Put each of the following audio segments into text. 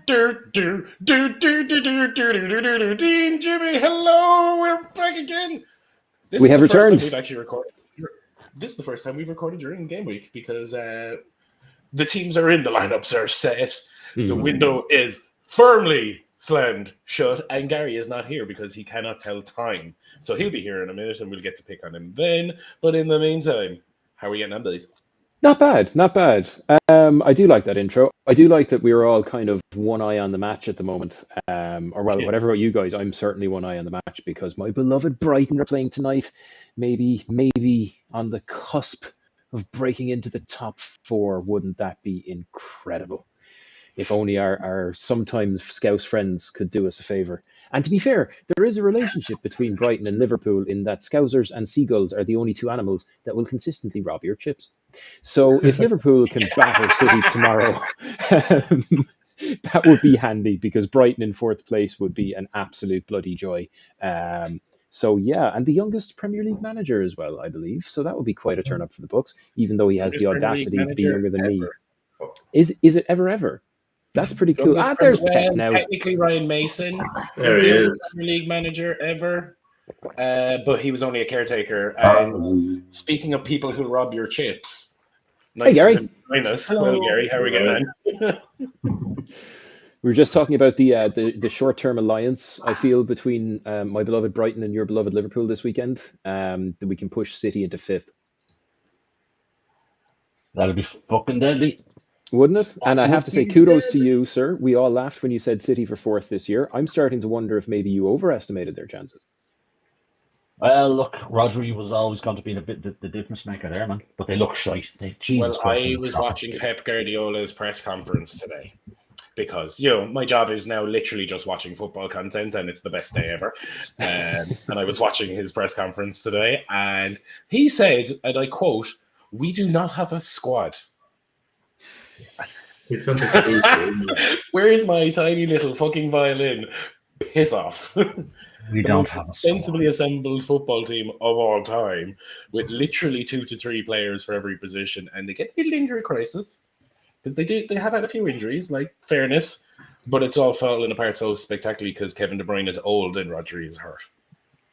Dean, Jimmy, hello, we're back again. We have returned. We've actually recorded. This is the first time we've recorded during game week because the teams are in, the lineups are set, the window is firmly slammed shut, and Gary is not here because he cannot tell time. So he'll be here in a minute, and we'll get to pick on him then. But in the meantime, how are we getting on, boys? Not bad, not bad. I do like that intro. I do like that we're all kind of one eye on the match at the moment. Whatever about you guys, I'm certainly one eye on the match because my beloved Brighton are playing tonight. Maybe on the cusp of breaking into the top four. Wouldn't that be incredible? If only our sometimes Scouse friends could do us a favour. And to be fair, there is a relationship between Brighton and Liverpool in that Scousers and seagulls are the only two animals that will consistently rob your chips. So if Liverpool can batter City tomorrow, that would be handy because Brighton in fourth place would be an absolute bloody joy. So yeah, and the youngest Premier League manager as well, I believe. So that would be quite a turn up for the books, even though he has the audacity to be younger than me. Is it ever? That's pretty cool. There's Pep now. Technically, Ryan Mason there he is. Premier League manager ever, but he was only a caretaker. And speaking of people who rob your chips, nice. Hey Gary. Hello Gary, how are we getting on? We were just talking about the short-term alliance I feel between my beloved Brighton and your beloved Liverpool this weekend. That we can push City into fifth. That'll be fucking deadly. Wouldn't it? And I have to say, kudos to you, sir. We all laughed when you said City for fourth this year. I'm starting to wonder if maybe you overestimated their chances. Well, look, Rodri was always going to be a bit the difference maker there, man. But they look shite. Jesus Christ. I was watching Pep Guardiola's press conference today because, my job is now literally just watching football content and it's the best day ever. And I was watching his press conference today and he said, and I quote, "We do not have a squad." Where is my tiny little fucking violin? Piss off. We don't have a sensibly assembled football team of all time with literally 2 to 3 players for every position, and they get a little injury crisis because they have had a few injuries, like fairness, but it's all falling apart so spectacularly because Kevin De Bruyne is old and Rodri is hurt.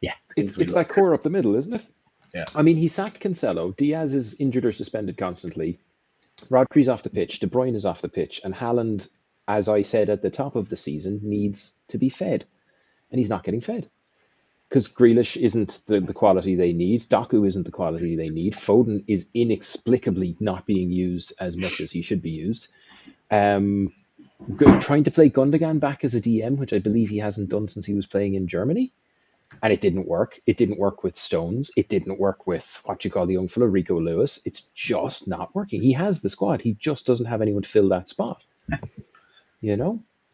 Yeah, it's that core up the middle, isn't it? Yeah. I mean, he sacked Cancelo. Diaz is injured or suspended constantly. Rodri's off the pitch, De Bruyne is off the pitch, and Haaland, as I said at the top of the season, needs to be fed. And he's not getting fed. Because Grealish isn't the quality they need. Doku isn't the quality they need. Foden is inexplicably not being used as much as he should be used. Trying to play Gundogan back as a DM, which I believe he hasn't done since he was playing in Germany. And it didn't work. It didn't work with Stones. It didn't work with what you call the young fellow, Rico Lewis. It's just not working. He has the squad. He just doesn't have anyone to fill that spot.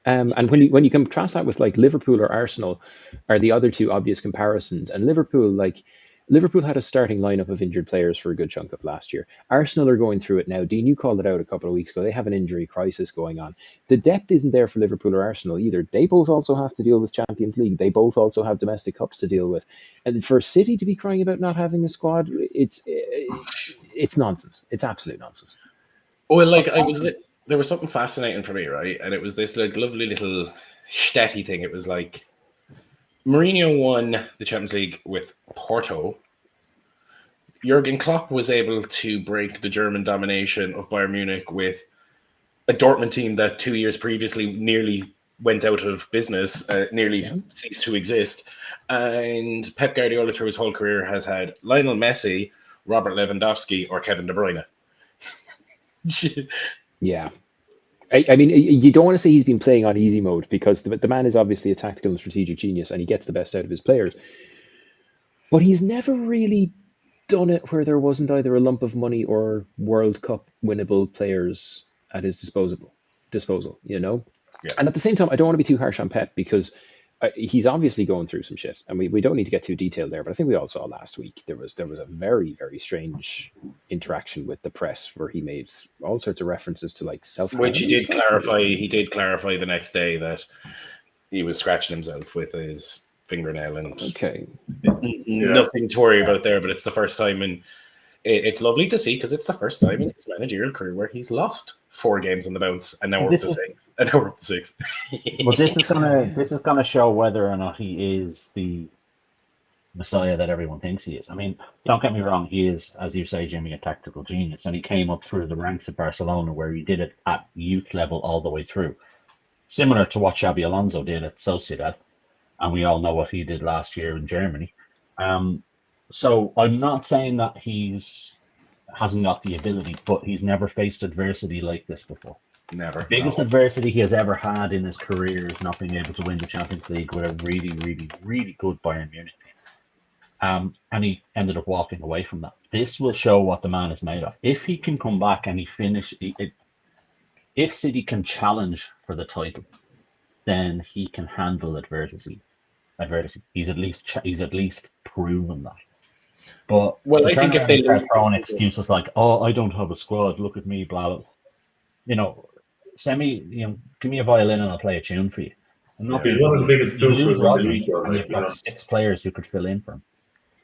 And when you contrast that with like Liverpool or Arsenal are the other two obvious comparisons. And Liverpool had a starting lineup of injured players for a good chunk of last year. Arsenal are going through it now. Dean, you called it out a couple of weeks ago. They have an injury crisis going on. The depth isn't there for Liverpool or Arsenal either. They both also have to deal with Champions League. They both also have domestic cups to deal with. And for City to be crying about not having a squad, it's nonsense. It's absolute nonsense. Well, there was something fascinating for me, right? And it was this lovely little statty thing. It was like Mourinho won the Champions League with Porto. Jurgen Klopp was able to break the German domination of Bayern Munich with a Dortmund team that 2 years previously nearly went out of business, ceased to exist. And Pep Guardiola through his whole career has had Lionel Messi, Robert Lewandowski, or Kevin De Bruyne. Yeah. I mean, you don't want to say he's been playing on easy mode because the man is obviously a tactical and strategic genius and he gets the best out of his players. But he's never really done it where there wasn't either a lump of money or World Cup winnable players at his disposal, Yeah. And at the same time, I don't want to be too harsh on Pep because he's obviously going through some shit. And we don't need to get too detailed there, but I think we all saw last week there was a very, very strange interaction with the press where he made all sorts of references to like self. Which he did clarify. He did clarify the next day that he was scratching himself with his fingernail and nothing to worry about there. But it's the first time, and it's lovely to see because it's the first time in his managerial career where he's lost 4 games on the bounce, and now we're up to 6. Well, this is gonna show whether or not he is the Messiah that everyone thinks he is. I mean, don't get me wrong, he is, as you say, Jimmy, a tactical genius, and he came up through the ranks of Barcelona where he did it at youth level all the way through. Similar to what Xabi Alonso did at Sociedad, and we all know what he did last year in Germany. So I'm not saying that hasn't got the ability, but he's never faced adversity like this before. Never. The biggest adversity he has ever had in his career is not being able to win the Champions League with a really, really, really good Bayern Munich team. And he ended up walking away from that. This will show what the man is made of. If he can come back and if City can challenge for the title, then he can handle adversity. He's at least proven that. But I think if they start throwing excuses like, "Oh, I don't have a squad. Look at me," blah blah. Give me a violin and I'll play a tune for you. He's one of the biggest lose Rodri, and you've got 6 players who could fill in for him.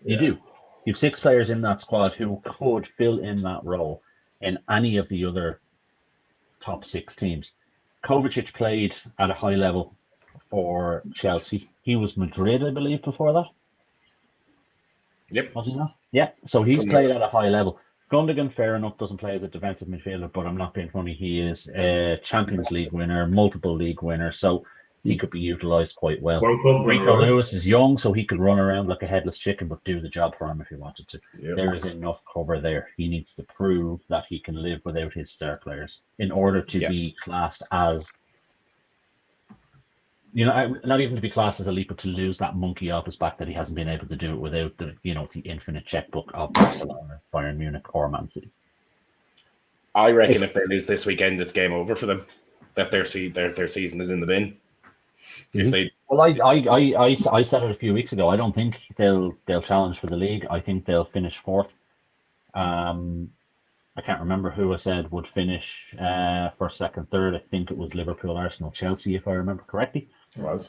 You do. You have 6 players in that squad who could fill in that role in any of the other top 6 teams. Kovacic played at a high level for Chelsea. He was Madrid, I believe, before that. Yep. Was he not? Yeah. So he's played at a high level. Gundogan, fair enough, doesn't play as a defensive midfielder, but I'm not being funny. He is a Champions League winner, multiple league winner, so he could be utilised quite well. Rico Lewis is young, so he could run around like a headless chicken, but do the job for him if he wanted to. Yep. There is enough cover there. He needs to prove that he can live without his star players in order to be classed as, not even to be classed as elite, but to lose that monkey off his back that he hasn't been able to do it without the infinite checkbook of Barcelona, Bayern Munich, or Man City. I reckon if they lose this weekend, it's game over for them. That their season is in the bin. If they I said it a few weeks ago. I don't think they'll challenge for the league. I think they'll finish 4th. I can't remember who I said would finish first, second, third. I think it was Liverpool, Arsenal, Chelsea, if I remember correctly. It was.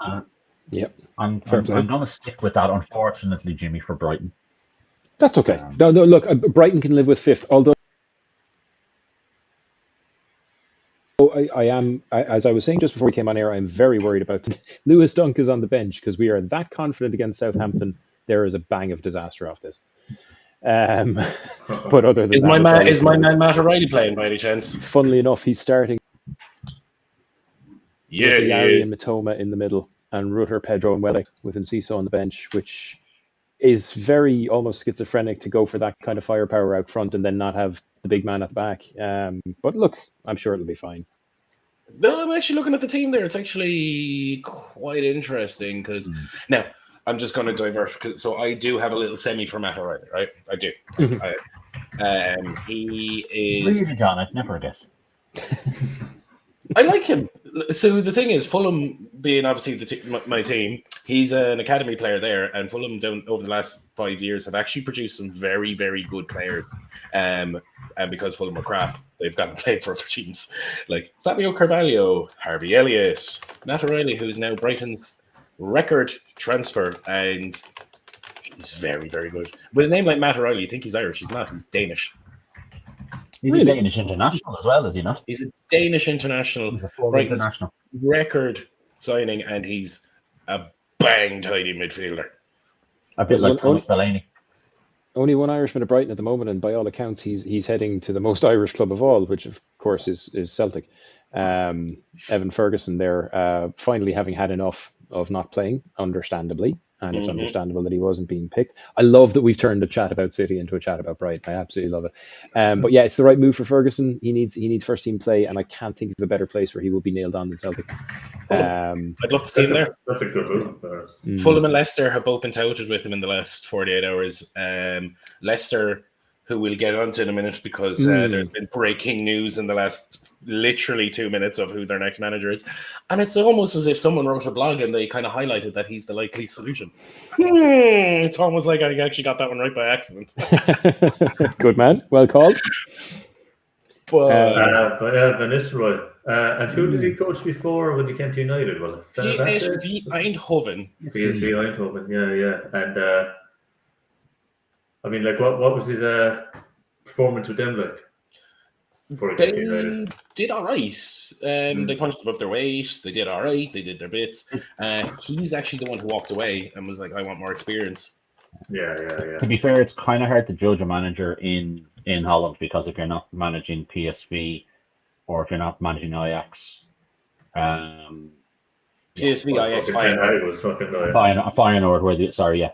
Yep. I'm going to stick with that, unfortunately, Jimmy, for Brighton. That's okay. No, look, Brighton can live with 5th, although I am, as I was saying just before we came on air, I'm very worried about Lewis Dunk is on the bench because we are that confident against Southampton. There is a bang of disaster off this. But other than is my man Matt O'Reilly playing by any chance? Funnily enough, he's starting. Yeah, with Yari and Matoma in the middle, and Rutter, Pedro, and Wellick with Enciso on the bench, which is very almost schizophrenic to go for that kind of firepower out front and then not have the big man at the back. But look, I'm sure it'll be fine. No, I'm actually looking at the team there. It's actually quite interesting because now I'm just going to divert. So I do have a little semi for Matt O'Reilly, right? I do. He is. Really, John, I'd never guess. I like him. So the thing is, Fulham being obviously my team, he's an academy player there, and Fulham over the last 5 years have actually produced some very, very good players. And because Fulham were crap, they've gotten played for other teams like Fabio Carvalho, Harvey Elliott, Matt O'Reilly, who's now Brighton's record transfer, and he's very, very good. With a name like Matt O'Reilly, you think he's Irish? He's not. He's Danish. He's a Danish international as well, is he not? He's a Danish international. He's a full international. Record signing, and he's a bang tidy midfielder. A bit like Thomas Delaney. Only one Irishman at Brighton at the moment, and by all accounts, he's heading to the most Irish club of all, which of course is Celtic. Evan Ferguson there, finally having had enough of not playing, understandably. And it's understandable that he wasn't being picked. I love that we've turned a chat about City into a chat about Brighton. I absolutely love it. But yeah, it's the right move for Ferguson. He needs first team play, and I can't think of a better place where he will be nailed on than Celtic. I'd love to see him there. That's a good move. Fulham and Leicester have both been touted with him in the last 48 hours. Leicester, who we'll get onto in a minute because there's been breaking news in the last literally 2 minutes of who their next manager is. And it's almost as if someone wrote a blog and they kind of highlighted that he's the likely solution. It's almost like I actually got that one right by accident. Good man. Well called. But Van Nistelrooy. And who did he coach before when he came to United? Was it PSV Eindhoven. PSV Eindhoven, yeah. And I mean, like, what was his performance with them like? They did all right. They punched above their weight. They did all right. They did their bits. He's actually the one who walked away and was like, "I want more experience." Yeah. To be fair, it's kind of hard to judge a manager in Holland because if you're not managing PSV or if you're not managing Ajax, PSV, Ajax, Feyenoord,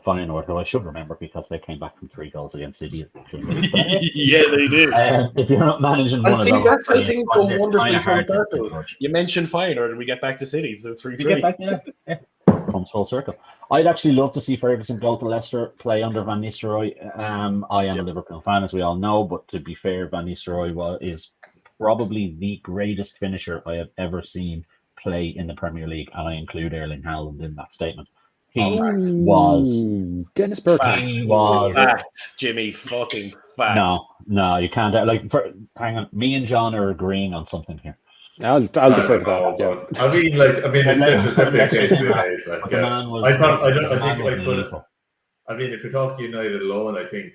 Feyenoord, who I should remember because they came back from 3 goals against City. Yeah, they did. If you're not managing one of those, that's how things go wonderfully full circle. You mentioned Feyenoord and we get back to City, so 3-3. Comes full circle. I'd actually love to see Ferguson go to Leicester, play under Van Nistelrooy. I am a Liverpool fan, as we all know, but to be fair, Van Nistelrooy is probably the greatest finisher I have ever seen play in the Premier League, and I include Erling Haaland in that statement. He was Dennis Bergkamp. He was Jimmy, fucking fact. No, you can't. Hang on. Me and John are agreeing on something here. I'll defer to that. Yeah. I mean, if you're talking United alone, I think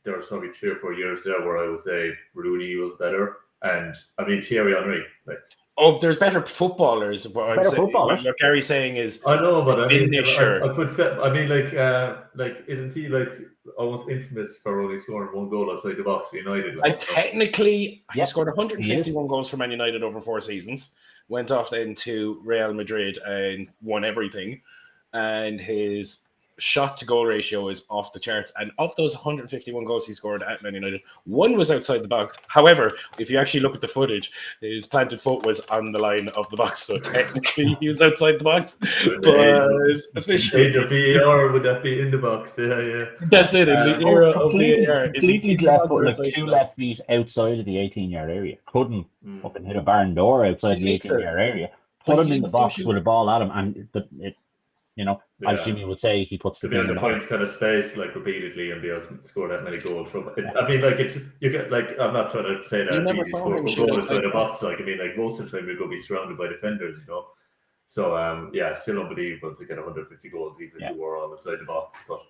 there was probably 3 or 4 years there where I would say Rooney was better, and I mean Thierry Henry, there's better footballers. What Gary's saying is, I know, but finisher. Isn't he almost infamous for only scoring 1 goal outside the box for United? Technically, he scored 151 goals for Man United over 4 seasons. Went off then to Real Madrid and won everything, and his shot to goal ratio is off the charts. And of those 151 goals he scored at Man United, 1 was outside the box. However, if you actually look at the footage, his planted foot was on the line of the box, so technically he was outside the box. But officially, age of VAR, would that be in the box? Yeah. That's it. In the era of VAR, completely left foot, 2 left feet outside of the 18-yard area. Couldn't fucking hit a barn door outside the 18-yard area. Put him in the box with a ball at him, and as Jimmy would say, he puts to be on the point kind of space repeatedly and be able to score that many goals from. I'm not trying to say that it's easy to score from goals outside the box. Most of the time you're going to be surrounded by defenders, So still unbelievable to get 150 goals even if you were all outside the box. But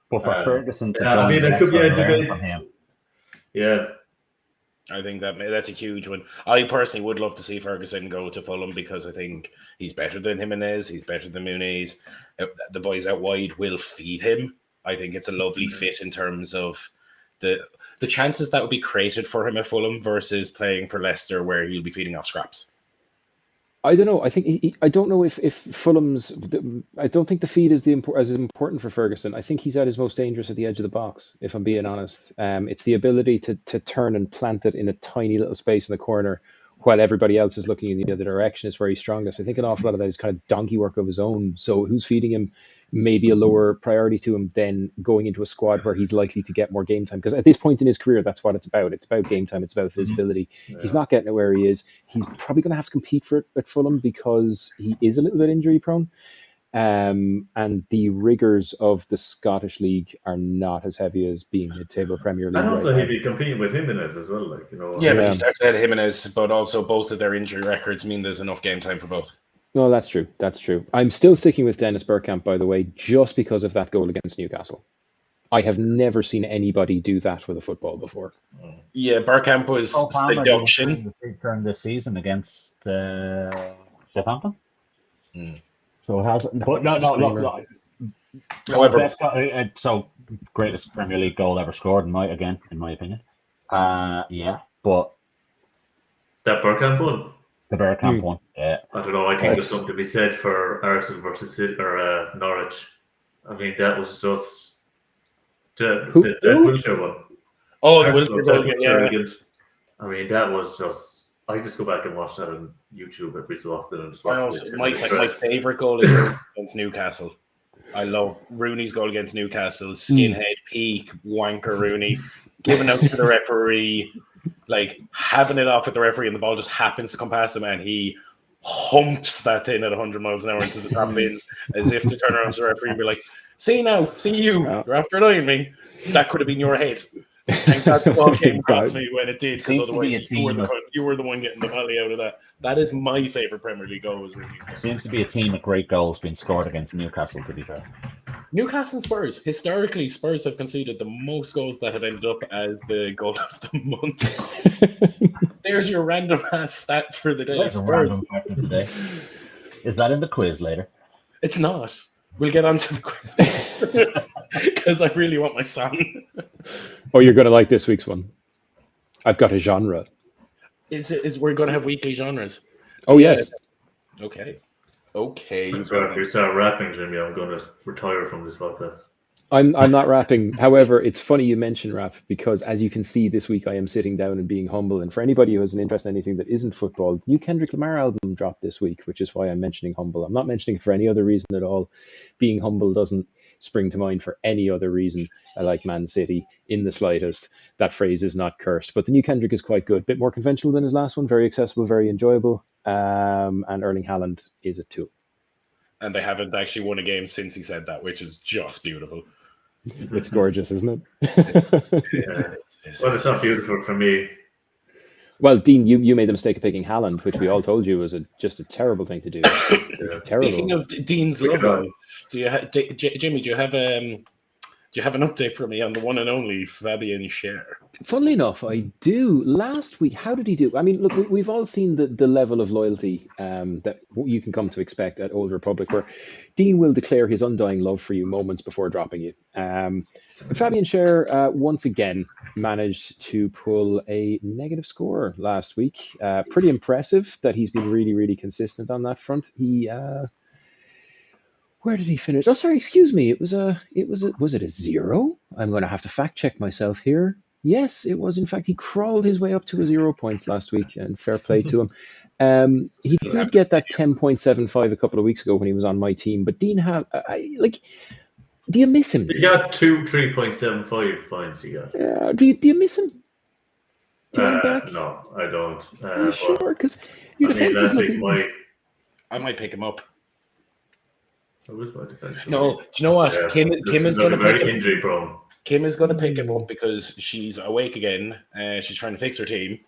for Ferguson to join, it could be a debate from him. Yeah. I think that's a huge one. I personally would love to see Ferguson go to Fulham because I think he's better than Jimenez, he's better than Muniz. The boys out wide will feed him. I think it's a lovely fit in terms of the chances that would be created for him at Fulham versus playing for Leicester where he'll be feeding off scraps. I don't know. I think I don't know if Fulham's. I don't think the feed is as important for Ferguson. I think he's at his most dangerous at the edge of the box. If I'm being honest, it's the ability to turn and plant it in a tiny little space in the corner, while everybody else is looking in the other direction. Is where he's strongest. I think an awful lot of that is kind of donkey work of his own. So who's feeding him may be a lower priority to him than going into a squad where he's likely to get more game time. Because at this point in his career, that's what it's about. It's about game time. It's about visibility. Yeah. He's not getting it where he is. He's probably going to have to compete for it at Fulham because he is a little bit injury prone. And the rigors of the Scottish League are not as heavy as being mid-table Premier League. And also he'd be competing with Jimenez as well. Yeah, but he starts ahead of Jimenez, but also both of their injury records mean there's enough game time for both. No, that's true. That's true. I'm still sticking with Dennis Bergkamp, by the way, just because of that goal against Newcastle. I have never seen anybody do that with a football before. Yeah, Bergkamp was seduction during this season against Southampton. So it hasn't. But no. However, greatest Premier League goal ever scored, in my opinion. But that Bergkamp one. The Bergkamp one. Yeah. I don't know. I think there's something to be said for Arsenal versus Norwich. I mean, that was just the Wiltshire one. Oh, the Wiltshire one. I mean, that was just. I just go back and watch that on YouTube every so often and just watch it. My favourite goal is against Newcastle. I love Rooney's goal against Newcastle. Skinhead, peak, wanker Rooney, giving out to the referee, having it off with the referee, and the ball just happens to come past him, and he humps that thing at 100 miles an hour into the top bins as if to turn around to the referee and be like, see you, you're after annoying me. That could have been your head. Thank God the ball came across me when it did, because otherwise you were the one getting the volley out of that. That is my favourite Premier League goal. Seems to be a team of great goals being scored against Newcastle, to be fair. Newcastle and Spurs. Historically, Spurs have conceded the most goals that have ended up as the goal of the month. There's your random ass stat for the day. There's a random fact of the day. Is that in the quiz later? It's not. We'll get on to the quiz because I really want my song. Oh, you're going to like this week's one. I've got a genre. Is we're going to have weekly genres? Oh, yes. Okay. If you start rapping, Jimmy, I'm going to retire from this podcast. I'm not rapping. However, it's funny you mention rap because, as you can see, this week I am sitting down and being humble. And for anybody who has an interest in anything that isn't football, the new Kendrick Lamar album dropped this week, which is why I'm mentioning humble. I'm not mentioning it for any other reason at all. Being humble doesn't spring to mind for any other reason. I like Man City in the slightest. That phrase is not cursed. But the new Kendrick is quite good. Bit more conventional than his last one. Very accessible, very enjoyable. And Erling Haaland is a tool. And they haven't actually won a game since he said that, which is just beautiful. It's gorgeous, isn't it? Well, it's not beautiful for me. Well, Dean, you made the mistake of picking Haaland, which we all told you was just a terrible thing to do. Terrible. Speaking of Dean's love life, Jimmy, do you have an update for me on the one and only Fabian Schär? Funnily enough, I do. Last week, how did he do? I mean, look, we've all seen the level of loyalty that you can come to expect at Old Republic, where Dean will declare his undying love for you moments before dropping you. But Fabian Schär once again managed to pull a negative score last week. Pretty impressive that he's been really, really consistent on that front. He where did he finish? Oh, sorry, excuse me. Was it a 0? I'm going to have to fact check myself here. Yes, it was. In fact, he crawled his way up to a 0 points last week, and fair play to him. He did get that 10.75 a couple of weeks ago when he was on my team. But Dean, do you miss him? He got 3.75 points. He got. Do you miss him? Do you want him back? No, I don't. Are you sure? Because your defense is looking. I might pick him up. Was my defense? No, do you know what? Yeah, Kim is going to pick him. Injury prone. Kim is going to pick him up because she's awake again. She's trying to fix her team.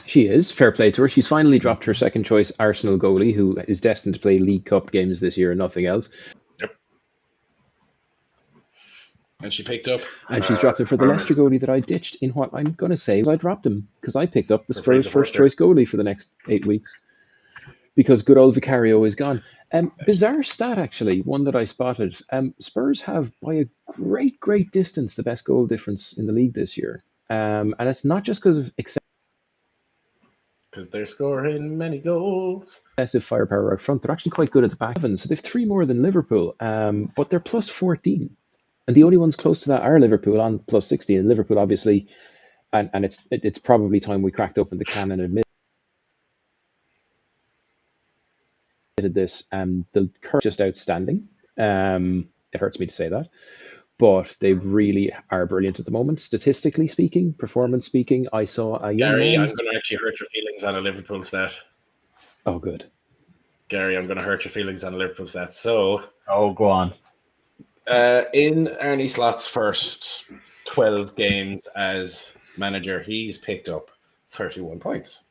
She is. Fair play to her. She's finally dropped her second choice Arsenal goalie, who is destined to play League Cup games this year and nothing else. Yep. And she picked up. And she's dropped him for the Leicester goalie that I ditched in what I'm going to say. I dropped him because I picked up the Spurs' first choice goalie for the next 8 weeks. Because good old Vicario is gone. Bizarre stat, actually, one that I spotted. Spurs have, by a great, great distance, the best goal difference in the league this year. And it's not just because of because they're scoring many goals. Excessive firepower out front. They're actually quite good at the back. So they've 3 more than Liverpool, but they're plus 14. And the only ones close to that are Liverpool on plus 16. And Liverpool, obviously, and it's probably time we cracked open the can and admit this. The curve just outstanding. It hurts me to say that, but they really are brilliant at the moment. Statistically speaking, performance speaking, I saw a young Gary, man. I'm going to actually hurt your feelings on a Liverpool stat. Oh, good. Gary, I'm going to hurt your feelings on a Liverpool stat. So, go on. In Arne Slot's first 12 games as manager, he's picked up 31 points.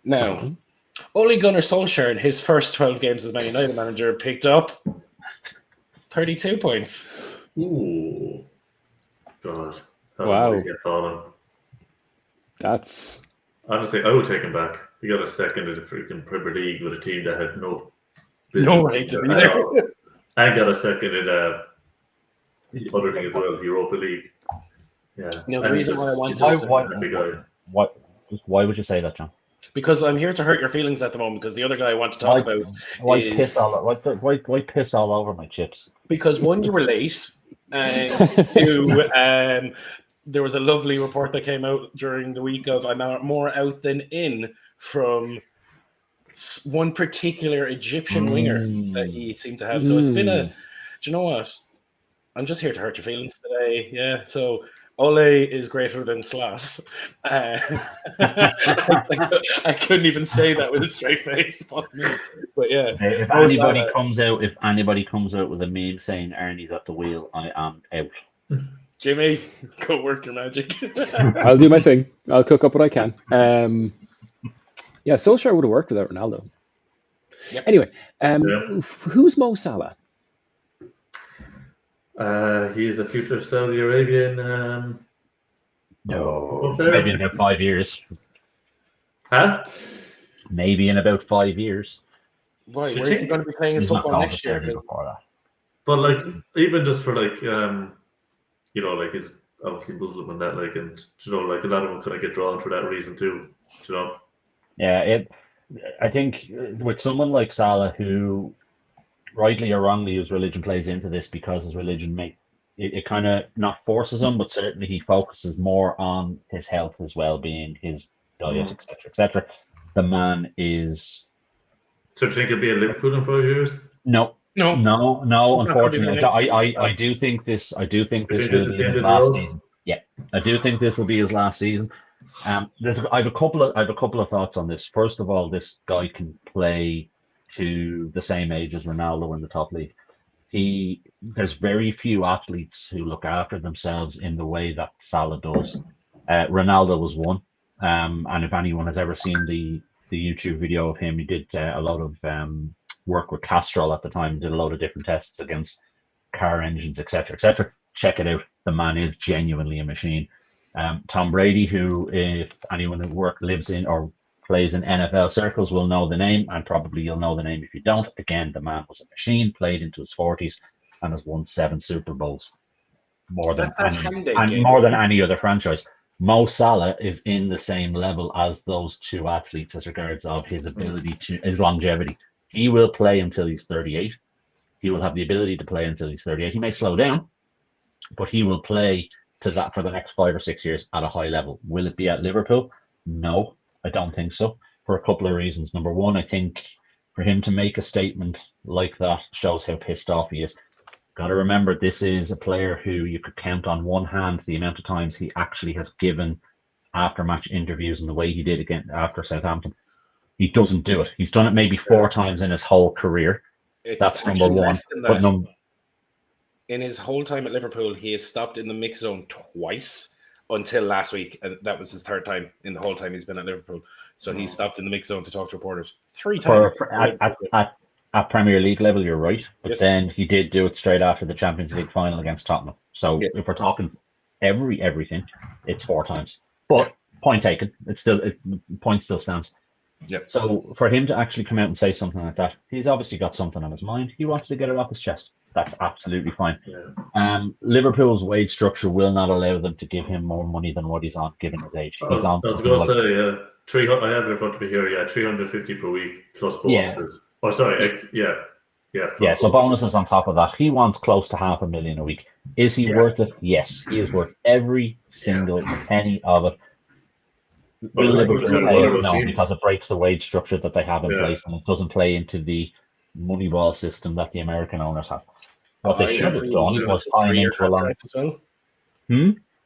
Now, Ole Gunnar Solskjaer in his first 12 games as Man United manager picked up 32 points. Ooh. God. Wow. That's... Honestly, I would take him back. He got a second in the freaking Premier League with a team that had no right to be there. And got a second in the other thing as well, Europa League. Yeah. No, the reason why I wanted why would you say that, John? Because I'm here to hurt your feelings at the moment. Because the other guy I want to talk about why piss all over my chips? Because one, you were late, and two, there was a lovely report that came out during the week of I'm more out than in from one particular Egyptian winger that he seemed to have. So it's been do you know what? I'm just here to hurt your feelings today. Yeah. So Ole is greater than Slot. I couldn't even say that with a straight face. But yeah. If anybody comes out with a meme saying Ernie's at the wheel, I am out. Jimmy, go work your magic. I'll do my thing. I'll cook up what I can. Yeah, Solskjaer would have worked without Ronaldo. Yep. Anyway, who's Mo Salah? He's a future Saudi Arabian No, maybe in about 5 years. Huh? Maybe in about 5 years. Why? Where's he going to be playing his He's not football gone to next year? Saudi before that. But like, even just for like, you know, like he's obviously Muslim and that, like, and you know, like a lot of them kind of get drawn for that reason too. You know. Yeah, I think with someone like Salah, who rightly or wrongly his religion plays into this because his religion it kind of not forces him, but certainly he focuses more on his health, his well-being, his diet, etc., etc. The man is. So do you think he'll be at Liverpool in 5 years? No. Unfortunately, I do think this. I do think this will be his last season. Yeah, I do think this will be his last season. I have a couple of thoughts on this. First of all, this guy can play to the same age as Ronaldo in the top league. There's very few athletes who look after themselves in the way that Salah does. Ronaldo was one, and if anyone has ever seen the YouTube video of him, he did a lot of work with Castrol at the time, did a lot of different tests against car engines, etc., etc. Check it out. The man is genuinely a machine. Tom Brady, who, if anyone who lives in or plays in NFL circles, will know the name, and probably you'll know the name if you don't. Again, the man was a machine, played into his 40s, and has won 7 Super Bowls, more than any other franchise. Mo Salah is in the same level as those two athletes as regards of his ability to his longevity. He will play until he's 38. He will have the ability to play until he's 38. He may slow down, but he will play to that for the next 5 or 6 years at a high level. Will it be at Liverpool? No, I don't think so, for a couple of reasons. Number one, I think for him to make a statement like that shows how pissed off he is. Got to remember, this is a player who you could count on one hand the amount of times he actually has given after-match interviews, and the way he did again after Southampton. He doesn't do it. He's done it maybe 4 times in his whole career. That's number one. But in his whole time at Liverpool, he has stopped in the mix zone twice until last week, and that was his 3rd time in the whole time he's been at Liverpool. So he stopped in the mix zone to talk to reporters 3 times. At Premier League level, you're right, but then he did do it straight after the Champions League final against Tottenham. So if we're talking everything, it's 4 times. But point taken. Point still stands. Yep. So for him to actually come out and say something like that, he's obviously got something on his mind. He wants to get it off his chest. That's absolutely fine. Yeah. Liverpool's wage structure will not allow them to give him more money than what he's on, given his age. He's on. I was going to say, 300. I have it in front of me here. Yeah, 350 per week plus bonuses. Yeah. Oh, sorry. Yeah. So bonuses on top of that. He wants close to $500,000 a week. Is he worth it? Yes, he is worth every single penny of it. Will Liverpool pay it? No, because it breaks the wage structure that they have in place, and it doesn't play into the Moneyball system that the American owners have. What they should have done was tie him into a long. As well.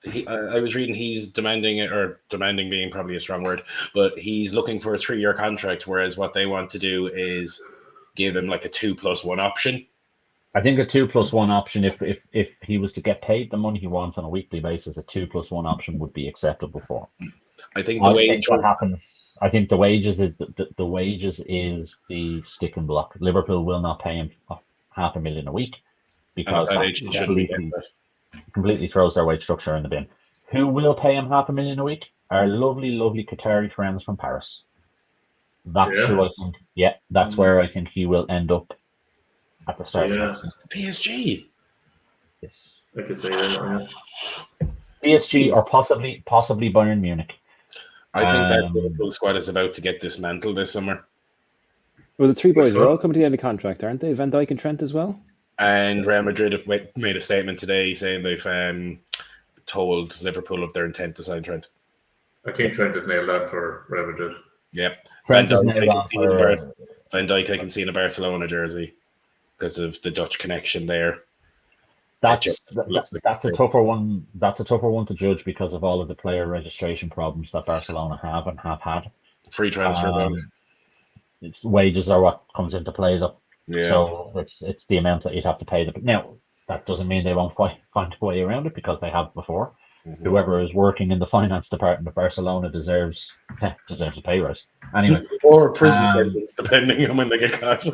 I was reading he's demanding being probably a strong word, but he's looking for a 3-year contract, whereas what they want to do is give him like a 2+1 option. I think a 2+1 option, if he was to get paid the money he wants on a weekly basis, a 2+1 option would be acceptable for him. I think what happens. I think the wages is the wages is the sticking block. Liverpool will not pay him $500,000 a week because that completely throws their wage structure in the bin. Who will pay him $500,000 a week? Our lovely Qatari friends from Paris. That's who I think. Yeah, that's where I think he will end up at the start. Yeah. PSG. Yes, I could say that. Yeah. PSG or possibly Bayern Munich. I think that Liverpool squad is about to get dismantled this summer. Well, the 3 boys are all coming to the end of contract, aren't they? Van Dijk and Trent as well? And Real Madrid have made a statement today saying they've told Liverpool of their intent to sign Trent. I think Trent is nailed on for Real Madrid. Yep. Trent is nailed on for Van Dijk. I can see in a Barcelona jersey because of the Dutch connection there. That's a tougher one. That's a tougher one to judge because of all of the player registration problems that Barcelona have and have had. Free transfer It's wages are what comes into play though. Yeah. So it's the amount that you'd have to pay. Now that doesn't mean they won't find a way around it because they have before. Mm-hmm. Whoever is working in the finance department of Barcelona deserves a pay rise. Anyway, or prison sentence, depending on when they get caught.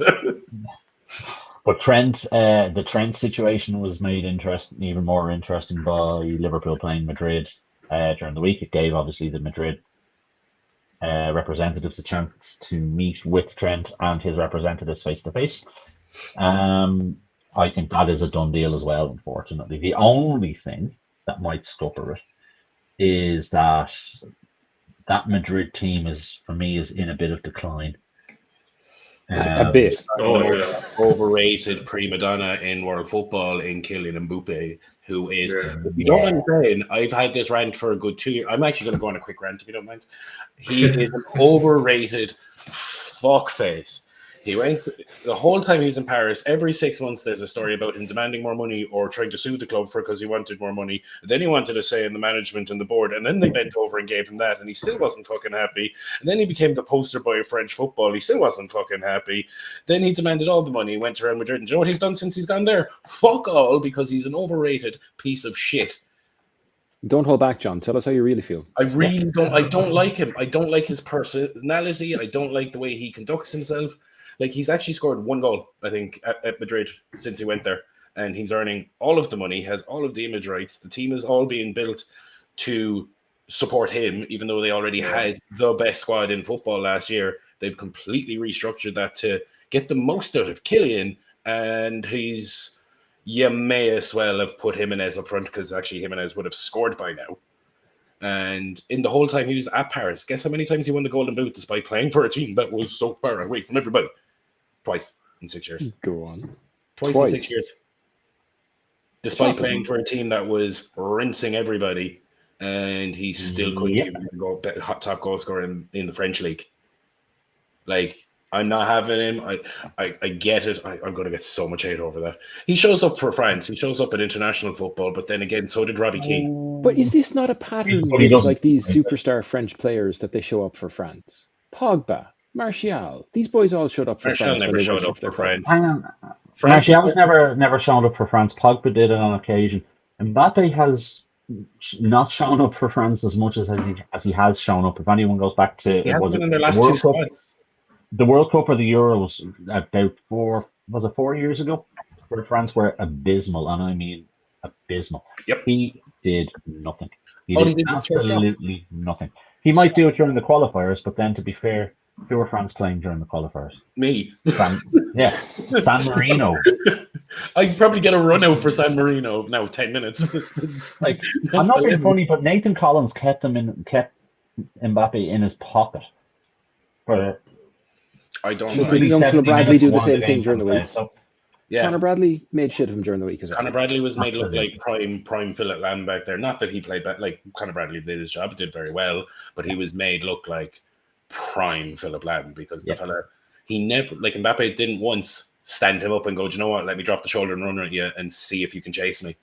But the Trent situation was made even more interesting by Liverpool playing Madrid during the week. It gave obviously the Madrid representatives the chance to meet with Trent and his representatives face to face. I think that is a done deal as well, unfortunately. The only thing that might scupper it is that Madrid team is in a bit of decline. A bit. Overrated prima donna in world football in Kylian Mbappe, who is, if you don't mind saying, I've had this rant for a good 2 years. I'm actually going to go on a quick rant if you don't mind. He is an overrated fuckface. He went the whole time he was in Paris. Every 6 months, there's a story about him demanding more money or trying to sue the club because he wanted more money. Then he wanted a say in the management and the board, and then they bent over and gave him that, and he still wasn't fucking happy. And then he became the poster boy of French football. He still wasn't fucking happy. Then he demanded all the money. He went to Real Madrid, and do you know what he's done since he's gone there? Fuck all, because he's an overrated piece of shit. Don't hold back, John. Tell us how you really feel. I really don't. I don't like him. I don't like his personality. I don't like the way he conducts himself. Like, he's actually scored 1 goal, I think, at Madrid since he went there. And he's earning all of the money, has all of the image rights. The team is all being built to support him, even though they already had the best squad in football last year. They've completely restructured that to get the most out of Kylian. And you may as well have put Jimenez up front, because actually Jimenez would have scored by now. And in the whole time he was at Paris, guess how many times he won the Golden Boot despite playing for a team that was so far away from everybody? Twice in 6 years. Go on. Twice in 6 years. Despite playing for a team that was rinsing everybody, and he still couldn't even go top goal scorer in the French league. Like, I'm not having him. I get it. I'm going to get so much hate over that. He shows up for France. He shows up in international football, but then again, so did Robbie Keane. But is this not a pattern with like these superstar French players that they show up for France? Pogba, Martial, these boys all showed up for France. Never showed up for France. Martial's never shown up for France. Pogba did it on occasion. Mbappe has not shown up for France as much as he has shown up. If anyone goes back to the World Cup or the Euros about 4 years ago, where France were abysmal, and I mean abysmal. Yep. He did nothing. He did absolutely nothing. He might do it during the qualifiers, but then to be fair, who were France playing during the qualifiers? Me. San Marino. I'd probably get a run out for San Marino now. 10 minutes. Like, I'm not being funny, but Nathan Collins kept Mbappe in his pocket. I don't know. Did Uncle Bradley do the same thing during the week? So, yeah. Connor Bradley made shit of him during the week as well. Connor Bradley was made look like prime Philip Lam back there. Not that he played back, like Connor Bradley did his job, did very well, but he was made look like prime Philip Lam, because the fella, he never, like, Mbappe didn't once stand him up and go, do you know what, let me drop the shoulder and run at you and see if you can chase me.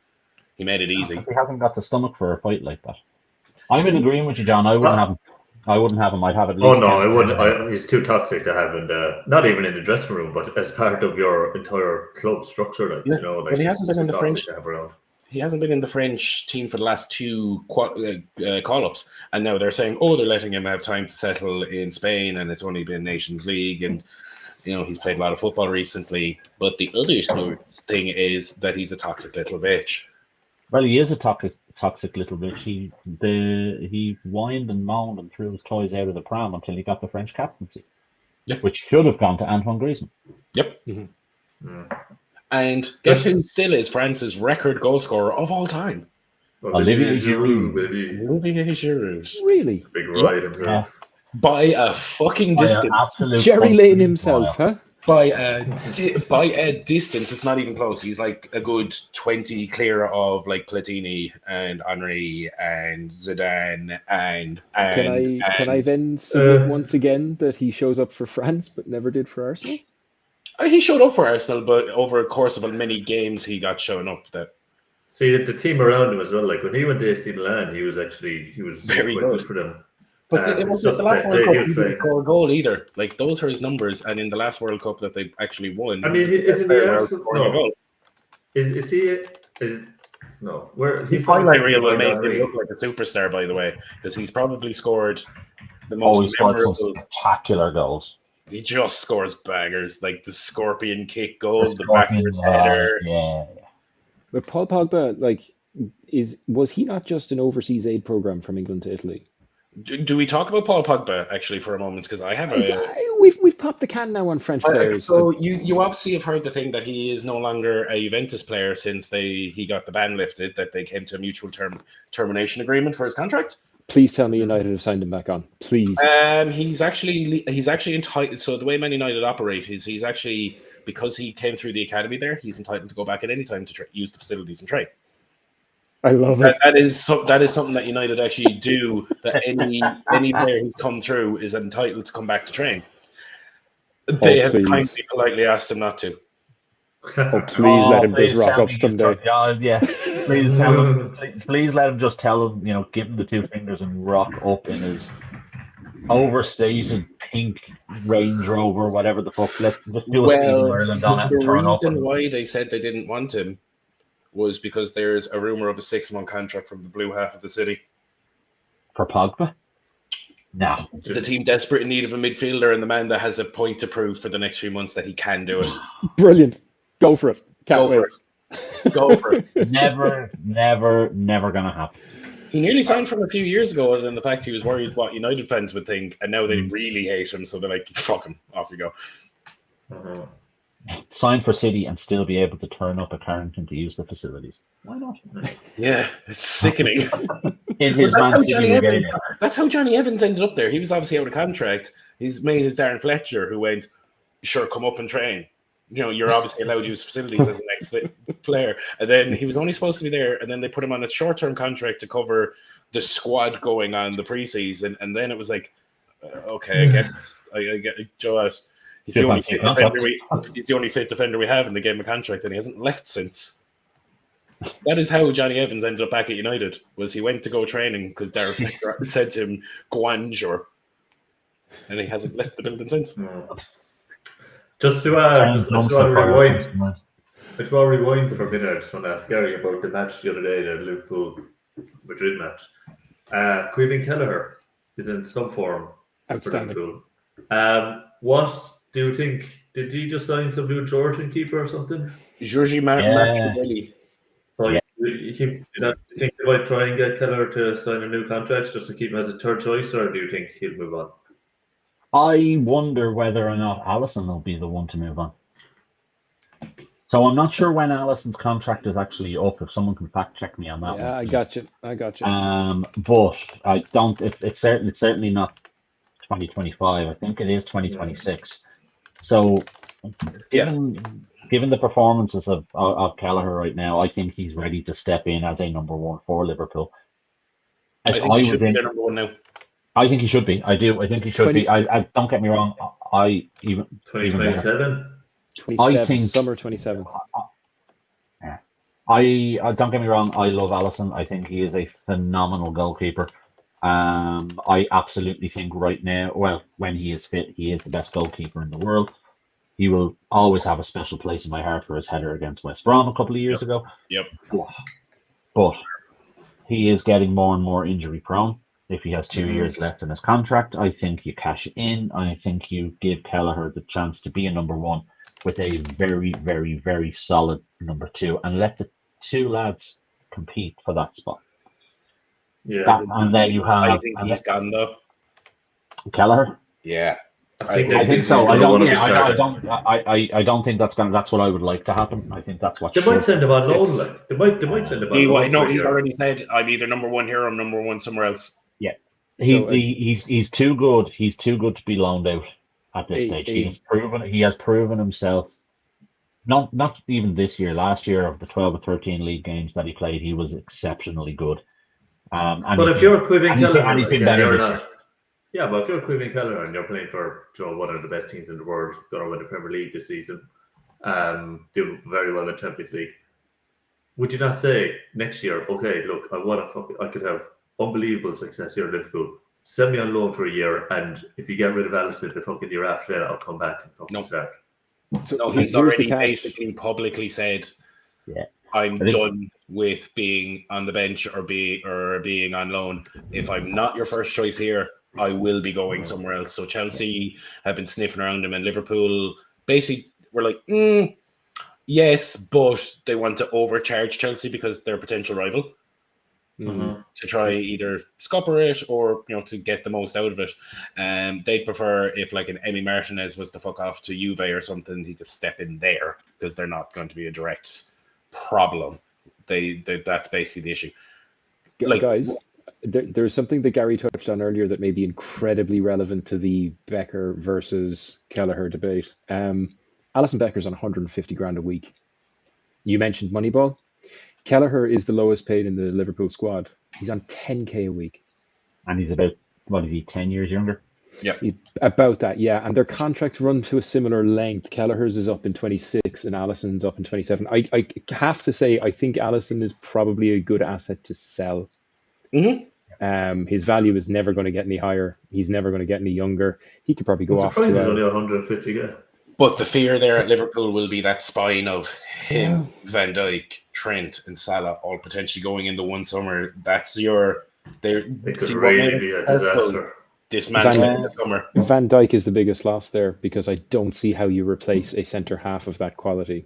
He made it easy. He hasn't got the stomach for a fight like that. I'm in agreement with you, John. I wouldn't have him. I'd have at least. Oh no, I wouldn't. He's too toxic to have not even in the dressing room, but as part of your entire club structure. Like, well, he hasn't been in the French. He hasn't been in the French team for the last 2 call-ups, and now they're saying, they're letting him have time to settle in Spain, and it's only been Nations League, and he's played a lot of football recently. But the other thing is that he's a toxic little bitch. Well, he is a toxic little bitch. He whined and moaned and threw his toys out of the pram until he got the French captaincy, which should have gone to Antoine Griezmann. Yep. Mm-hmm. And guess who still is France's record goal scorer of all time? Olivier Giroud. Olivier Giroud. Really? Big ride himself. By a fucking distance. Jerry Lane himself, huh? By a distance, it's not even close. He's like a good 20 clear of like Platini and Henry and Zidane and Can I then submit once again that he shows up for France but never did for Arsenal? He showed up for Arsenal, but over a course of many games, he got shown up. See, the team around him as well. Like when he went to AC Milan, he was very good for them. But it wasn't the last World Cup he didn't score a goal either. Like, those are his numbers, and in the last World Cup that they actually won, I mean, is it the Arsenal? Is he? No, where his highlight reel will make him look like a superstar, by the way, because he's probably scored the most memorable, spectacular goals. He just scores bangers, like the scorpion kick goal, the backwards header. Yeah. But Paul Pogba, like, Was he not just an overseas aid program from England to Italy? Do we talk about Paul Pogba actually for a moment? Because I have we've popped the can now on French players. So you obviously have heard the thing that he is no longer a Juventus player since he got the ban lifted, that they came to a mutual termination agreement for his contract. Please tell me United have signed him back on. Please. He's actually entitled. So the way Man United operate is he's actually, because he came through the academy there, he's entitled to go back at any time to use the facilities and train. I love it. That is something that United actually do. That any player who's come through is entitled to come back to train. They have kindly, politely asked him not to. Oh, please let him just rock up someday. Yeah. Please tell him. Please let him just tell him. Give him the two fingers and rock up in his overstated pink Range Rover, whatever the fuck. Let's just do a Stephen Ireland on it and turn up. The reason why they said they didn't want him was because there's a rumor of a 6-month contract from the blue half of the city. For Pogba? No. The team desperate in need of a midfielder, and the man that has a point to prove for the next few months that he can do it. Brilliant. Go for it. Can't wait. Go for it. Never gonna happen. He nearly signed from a few years ago, other than the fact he was worried what United fans would think, and now they really hate him, so they're like, fuck him, off you go. Uh-huh. Sign for City and still be able to turn up at Carrington to use the facilities. Why not? Yeah, it's sickening. In his Man City, that's how Johnny Evans ended up there. He was obviously out of contract. His mate is Darren Fletcher, who went, sure, come up and train. You're obviously allowed to use facilities as the next player. And then he was only supposed to be there, and then they put him on a short-term contract to cover the squad going on the preseason. And then it was like, okay, I guess I get Joe. He's the only fit defender we have, and they gave him a contract, and he hasn't left since. That is how Johnny Evans ended up back at United. Was he went to go training because Darren Fletcher said to him, "Go on, sure," and he hasn't left the building since. Just to rewind for a minute, I just want to ask Gary about the match the other day, the Liverpool Madrid match. Queven Kelleher is in some form. Outstanding. What do you think? Did he just sign some new Georgian keeper or something? Giorgi Martinelli. So you think they might try and get Kelleher to sign a new contract just to keep him as a third choice, or do you think he'll move on? I wonder whether or not Alisson will be the one to move on. So I'm not sure when Alisson's contract is actually up. If someone can fact check me on that one. Yeah, I got you. But I don't. It's certainly not 2025. I think it is 2026. So given the performances of Kelleher right now, I think he's ready to step in as a number one for Liverpool. I think he should be their number one now. I think he should be. I do. I think he should be. I don't get me wrong. 2027. I think summer 27. I don't get me wrong. I love Alisson. I think he is a phenomenal goalkeeper. I absolutely think right now, well, when he is fit, he is the best goalkeeper in the world. He will always have a special place in my heart for his header against West Brom a couple of years ago. Yep. But he is getting more and more injury prone. If he has 2 years left in his contract, I think you cash in. I think you give Kelleher the chance to be a number one with a very, very, very solid number two, and let the two lads compete for that spot. Yeah, and then you have. I think he's gone though. Kelleher. Yeah, I think so. I don't think that's gonna. That's what I would like to happen. I think that's what they might send him on loan. Like they might send him on loan. No, he's already said I'm either number one here or I'm number one somewhere else. Yeah, he's too good. He's too good to be loaned out at this stage. He has proven himself. Not even this year. Last year, of the 12 or 13 league games that he played, he was exceptionally good. But if you're Queven Kelleher, and he's been better this year. Yeah, but if you're Queven Kelleher and you're playing for one of the best teams in the world, going to win the Premier League this season, do very well in Champions League, would you not say next year, okay, look, I could have unbelievable success here at Liverpool. Send me on loan for a year, and if you get rid of Alisson the fucking year after that, I'll come back and fucking start. So he's already basically publicly said, I'm done with being on the bench or being on loan. If I'm not your first choice here, I will be going somewhere else. So Chelsea have been sniffing around him, and Liverpool basically were like, Yes, but they want to overcharge Chelsea because they're a potential rival. To try either scupper it or to get the most out of it. They'd prefer if like an Emi Martinez was to fuck off to Juve or something, he could step in there because they're not going to be a direct problem. That's basically the issue. Like, guys, there's something that Gary touched on earlier that may be incredibly relevant to the Becker versus Kelleher debate. Alison Becker's on 150 grand a week. You mentioned Moneyball. Kelleher is the lowest paid in the Liverpool squad. He's on 10k a week. And he's about, 10 years younger? Yeah. About that, yeah. And their contracts run to a similar length. Kelleher's is up in 26 and Allison's up in 27. I have to say, I think Allison is probably a good asset to sell. His value is never going to get any higher. He's never going to get any younger. He could probably go off to... He's only 150k. But the fear there at Liverpool will be that spine of him, Van Dijk, Trent, and Salah all potentially going in the one summer. That's your... It could really be a disaster. Dismantling in the summer. Van Dijk is the biggest loss there because I don't see how you replace a centre half of that quality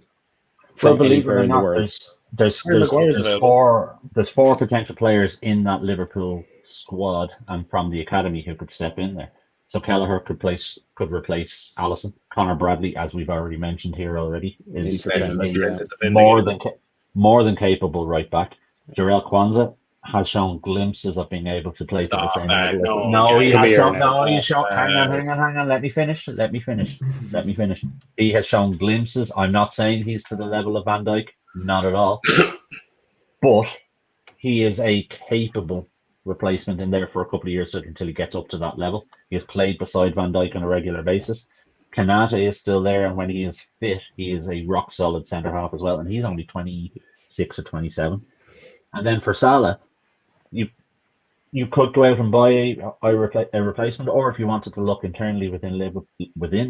from anywhere in the world. There's four potential players in that Liverpool squad and from the academy who could step in there. So Kelleher could replace Alisson. Connor Bradley, as we've already mentioned here already, is more than capable right back. Jarell Kwanzaa has shown glimpses of being able to play to the same level. Hang on. Let me finish. He has shown glimpses. I'm not saying he's to the level of Van Dijk, not at all. But he is a capable replacement in there for a couple of years until he gets up to that level. He has played beside Van Dijk on a regular basis. Kanata is still there, and when he is fit, he is a rock solid centre half as well, and he's only 26 or 27. And then for Salah, you could go out and buy a replacement, or if you wanted to look internally within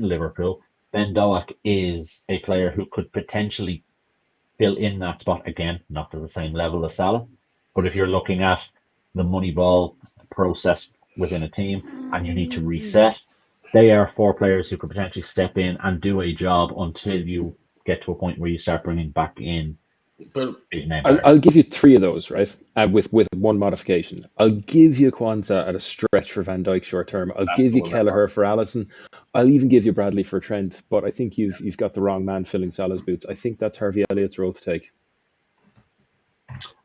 Liverpool, Ben Doak is a player who could potentially fill in that spot again, not to the same level as Salah, but if you're looking at the Moneyball process within a team and you need to reset, they are four players who could potentially step in and do a job until you get to a point where you start bringing back in. But I'll give you three of those, right? With one modification. I'll give you Kwanzaa at a stretch for Van Dijk short term. I'll give you Kelleher for Alisson. I'll even give you Bradley for Trent. But I think you've got the wrong man filling Salah's boots. I think that's Harvey Elliott's role to take.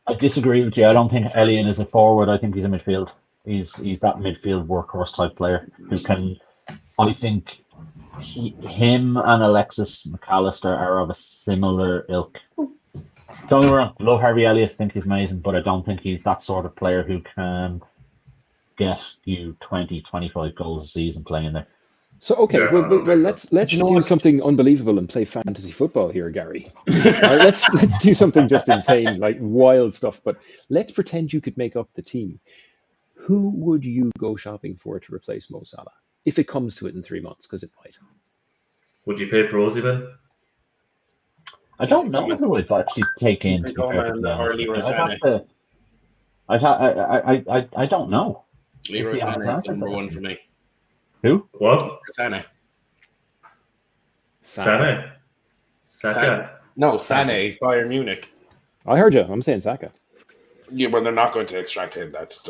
I disagree with you. I don't think Elliott is a forward. I think he's a midfield. He's that midfield workhorse type player who can. I think him and Alexis McAllister are of a similar ilk. Don't get me wrong, love Harvey Elliott, think he's amazing, but I don't think he's that sort of player who can get you 20, 25 goals a season playing there. So, okay, well let's do something unbelievable and play fantasy football here, Gary. Let's do something just insane, like wild stuff, but let's pretend you could make up the team. Who would you go shopping for to replace Mo Salah, if it comes to it in 3 months, because it might? Would you pay for Ozyman? I don't know who I'd actually take in. I don't know. Leroy Sané, number one for me. Who? What? Sané. Sané. Saka. No, Sané, Bayern Munich. I heard you. I'm saying Saka. Yeah, well, they're not going to extract him. That's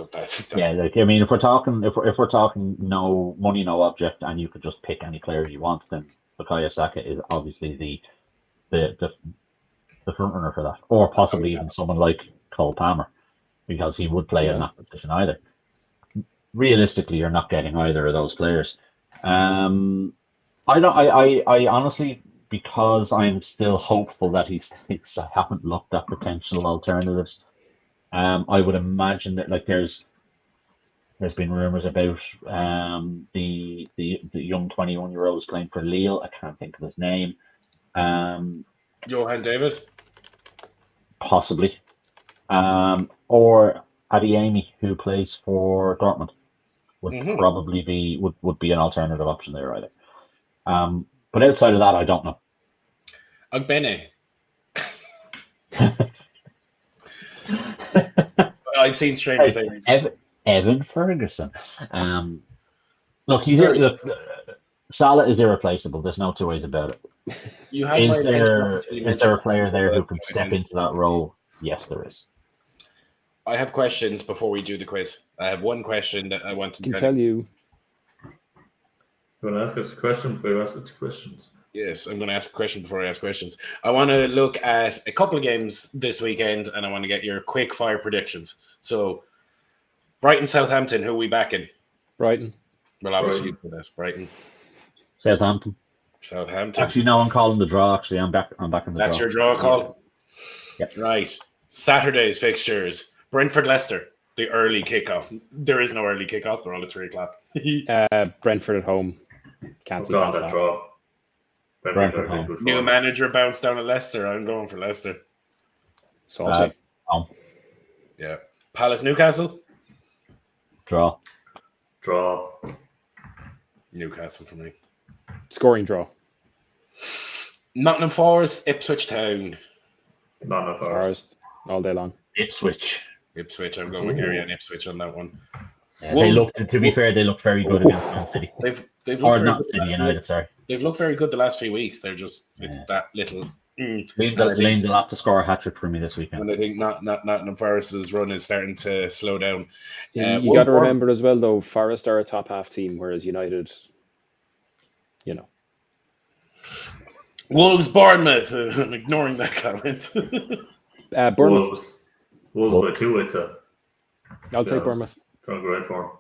yeah. Like, I mean, if we're talking no money, no object, and you could just pick any player you want, then Bukayo Saka is obviously the front runner for that, or possibly even someone like Cole Palmer, because he would play in that position either. Realistically, you're not getting either of those players. I honestly, because I'm still hopeful that he sticks, I haven't looked at potential alternatives. I would imagine that like there's been rumors about the young 21-year-old playing for Lille. I can't think of his name. Johan David, possibly, or Adeyemi, who plays for Dortmund, would probably be would be an alternative option there either. But outside of that, I don't know. Agbene. I've seen Stranger Things. Evan Ferguson. Look, Salah is irreplaceable. There's no two ways about it. You had Is my there attention is there a player there who until can I step didn't. into that role? Yes, there is. I have questions before we do the quiz. I have one question that I want to I can tell you. You want to ask us a question before you ask us questions? Yes, I'm going to ask a question before I ask questions. I want to look at a couple of games this weekend, and I want to get your quick fire predictions. So, Brighton, Southampton, who are we backing? Brighton. Well, obviously, for that. Brighton, Southampton. Southampton. Actually, no, I'm calling the draw. Actually, I'm back in the draw. That's your draw call? Yep. Right. Saturday's fixtures. Brentford, Leicester. The early kickoff. There is no early kickoff. They're all at 3 o'clock. Brentford at home. Can't see Gone past that that. draw. Brentford home. Good New form. manager bounced down at Leicester. I'm going for Leicester. Salty. Home. Yeah. Palace, Newcastle. Draw. Draw. Newcastle for me. Scoring draw. Nottingham Forest, Ipswich Town. None of ours. Forest all day long. Ipswich. Ipswich. I'm going with Gary and Ipswich on that one. Yeah, they looked. To be fair, they looked very good against Man City. They've Or looked very not good. City United. Sorry. They've looked very good the last few weeks. They're just it's that little. Lane's a lot to score a hat trick for me this weekend. And I think Nottingham Forest's run is starting to slow down. You got to remember as well, though, Forest are a top half team, whereas United, Wolves, Bournemouth. I'm ignoring that comment. Bournemouth. Wolves by 2, I'd say. I'll take Bournemouth. Trying to go right for